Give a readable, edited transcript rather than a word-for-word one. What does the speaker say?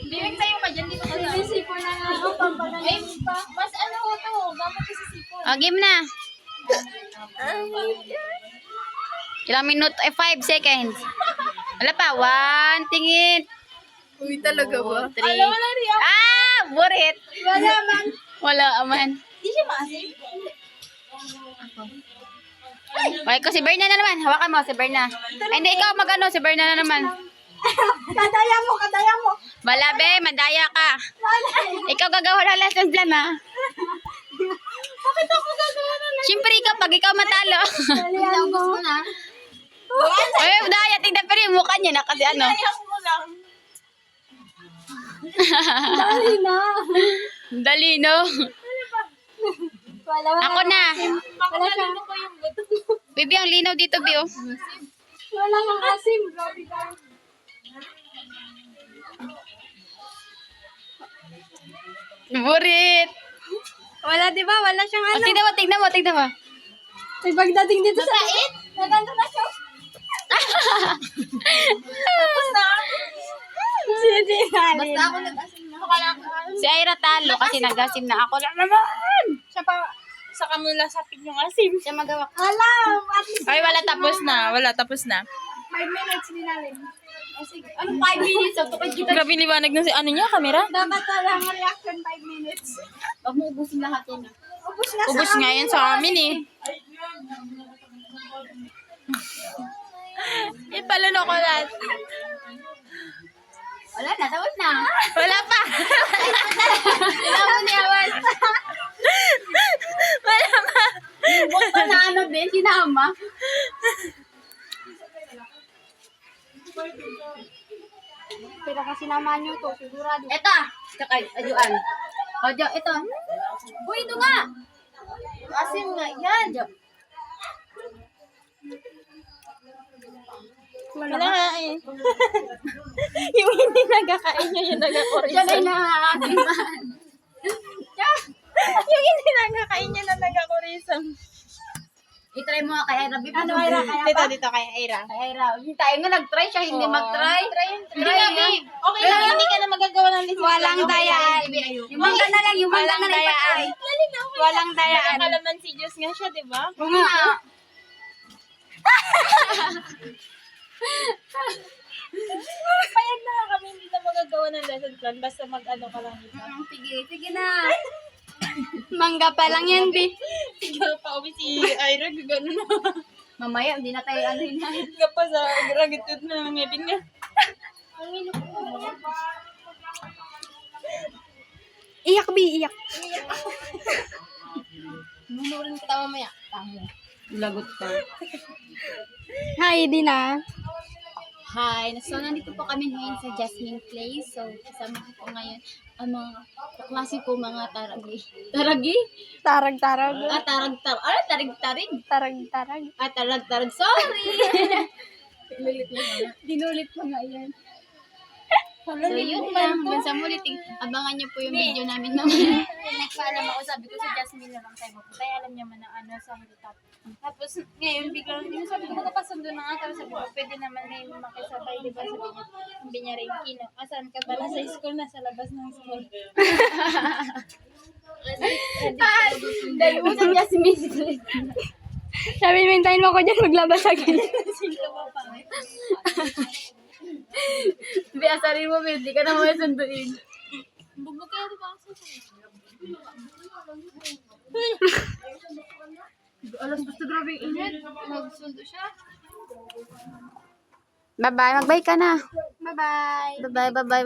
Direct tayo ka dyan, dito ka na. Sipon na nga ako, pampagaling pa. Mas ano ko to, gamot ko sa sipon. Game na. Ilang minute? 5 seconds. Wala pa. 1, tingin. Uy, talaga ba? 3. Burit. Wala man. Wala aman. Di siya maasim. Okay ko si Berna na naman. Hawakan mo si Berna. Ay, hindi, ikaw magano si Berna na naman. Kadaya mo, kadaya mo. Wala be, madaya ka. Ikaw gagawa ng lesson plan ha. Bakit ako gagawa na lang? Siyempre ikaw, pag ikaw matalo. Dalihan mo. na. Ay, daya, tingnan pa rin yung mukha niya na kasi ano. Ayak mo lang. Dali na. Dali, no? Wala Ako na. Wala siya. Ano ko yung buto? Bibi, ang linaw dito, Bio. Wala kang asim. Grabe ka. Burit. Wala, di ba? Wala siyang O, tignan mo. May pagdating dito sa... Mapait? Naganda na siya. Tapos na. Sige, Basta ako nag-asim na. Si Ira talo kasi nagasim na ako lang naman. Siya pa, sa kamula sapig yung asim. Siya magawa. Alam! At least Ay, wala tapos na. 5 minutes din namin. Sige, ano 5 minutes? So, tukad kita. Grabe liwanag ng ano niya, camera. Dapat lang reaction 5 minutes. Huwag mo ubusin lahat yan. Ubus na Ubus nga yan sa amin eh. Ipalano ko lahat. Wala na, tapos na. Wala pa. Kailangan niya, Awan. Wala pa. Huwag pa na ano, Ben, sinama. Pero kasi naman nyo to, sigurado. Eto, kakay, aduan. O, Jo, ito. Uy, ito nga. Asim nga yan. Jo. Wala nga eh. Yung hindi nagkakain niya, yung Diyan ay nagkakorisang. nakakatiman. Yung hindi nagkakain niya na nagkakorisang. I-try mo nga kay Ira. Ano, Ira, kaya Dito kay Ira. Kay Ira. Tayo nga nag-try siya, hindi mag-try. Hindi na, babe. Okay lang, hindi ka na magagawa ng lisensya. Walang dayaan. Yung mangga na lang, yung mangga na lang ipatry. Walang dayaan. Nakakalamansi Diyos nga siya, di ba? Oo nga. Payag na nga kami, hindi na magagawa ng lesson plan. Basta mag-ano ka lang dito. Sige na. Mangga pa lang yan, Bi. Ikaw pa uwi si Ira, gano'n na. Mamaya, hindi na tayo ano yun. Ika pa sa gragitud na ngipin niya. Iyak, Bi, iyak. Munurin kita mamaya. Tamo. Lagot ka. Hi, Dina. Hi, so nandito po kami ngayon sa Jasmine Place. So, kasama ko po ngayon ang mga kaklase ko, mga taragi. Taragi? Tarag-tarag. Tarag-tarag. Ah, tarig-tarig. Tarag-tarag. Tarag-tarag. Sorry! Dinulit mo nga yan. So, yun lang. Hanggang sa muli, abangan niyo po yung video namin naman. Nagpaalam ako, sabi ko si Jasmine na lang tayo magpunta. Alam niya man na ano sa hilltop. Tapos ngayon biglang sabi ko magpapasundo na nga. Tapos sabi ko pwede naman na yung makisabay, di ba? Sabi niya rin Kino. Asan ka pala sa school? Nasa labas ng school. Dahil mo sa Jasmine. Sabi, mintayin mo ko dyan maglabas agad. Sino ba pa? Biasarin mo, hindi ka na mo sunduin. Bugbog kaya di ba ako sa Alas, basta grabe yung init. Magsundo siya. Bye-bye. Mag-bye ka na. Bye-bye. Bye-bye.